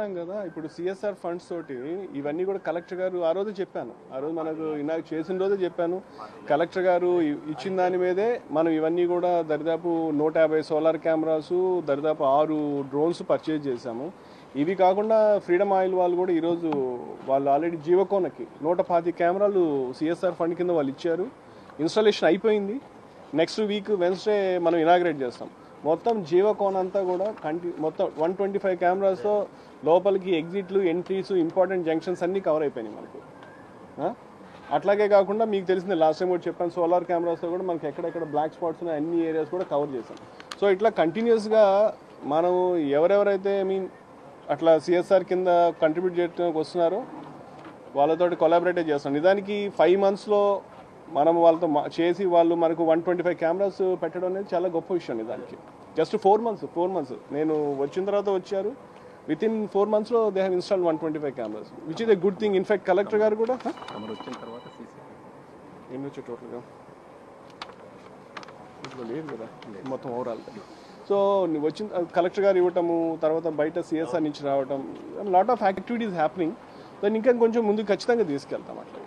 కదా ఇప్పుడు CSR funds తోటి ఇవన్నీ కూడా కలెక్టర్ గారు ఆ రోజు చెప్పాను, ఆ రోజు మనకు ఇనాగ్ చేసిన రోజే చెప్పాను. కలెక్టర్ గారు ఇచ్చిన దాని మీదే మనం ఇవన్నీ కూడా దరిదాపు 150 సోలార్ కెమెరాస్, దరిదాపు 6 డ్రోన్స్ పర్చేజ్ చేశాము. ఇవి కాకుండా ఫ్రీడమ్ ఆయిల్ వాళ్ళు కూడా ఈరోజు వాళ్ళు ఆల్రెడీ జీవకోనకి 125 కెమెరాలు సిఎస్ఆర్ ఫండ్ కింద వాళ్ళు ఇచ్చారు. ఇన్స్టాలేషన్ అయిపోయింది. నెక్స్ట్ వీక్ వెన్స్డే మనం ఇనాగ్రేట్ చేస్తాం. మొత్తం జీవకోన్ అంతా కూడా మొత్తం 125 కెమెరాస్తో లోపలికి ఎగ్జిట్లు, ఎంట్రీస్, ఇంపార్టెంట్ జంక్షన్స్ అన్నీ కవర్ అయిపోయినాయి మనకు. అట్లాగే కాకుండా మీకు తెలిసింది లాస్ట్ టైం కూడా చెప్పాను, సోలార్ కెమెరాస్తో కూడా మనకి ఎక్కడెక్కడ బ్లాక్ స్పాట్స్ ఉన్నాయి అన్ని ఏరియాస్ కూడా కవర్ చేసాం. సో ఇట్లా కంటిన్యూస్గా మనం ఎవరెవరైతే అట్లా సిఎస్ఆర్ కింద కంట్రిబ్యూట్ చేయడానికి వస్తున్నారో వాళ్ళతో కొలాబరేట్ చేస్తాం. నిజానికి 5 monthsలో మనం వాళ్ళతో చేసి వాళ్ళు మనకు 125 కెమెరాస్ పెట్టడం అనేది చాలా గొప్ప విషయం. నిజానికి జస్ట్ 4 months నేను వచ్చిన తర్వాత వచ్చారు. విత్ ఇన్ 4 monthsలో they have install 125 cameras, which is a good thing. In fact collector గారు కూడా వచ్చిన తర్వాత ఎన్ని వచ్చాయి టోటల్గా లేదు కదా మొత్తం ఓవరాల్. సో వచ్చిన కలెక్టర్ గారు ఇవ్వటము, తర్వాత బయట సిఎస్ఆర్ నుంచి రావటం, లాట్ ఆఫ్ యాక్టివిటీస్ హ్యాపెనింగ్. దాన్ని ఇంకా కొంచెం ముందుకు ఖచ్చితంగా తీసుకెళ్తాం అట్లా.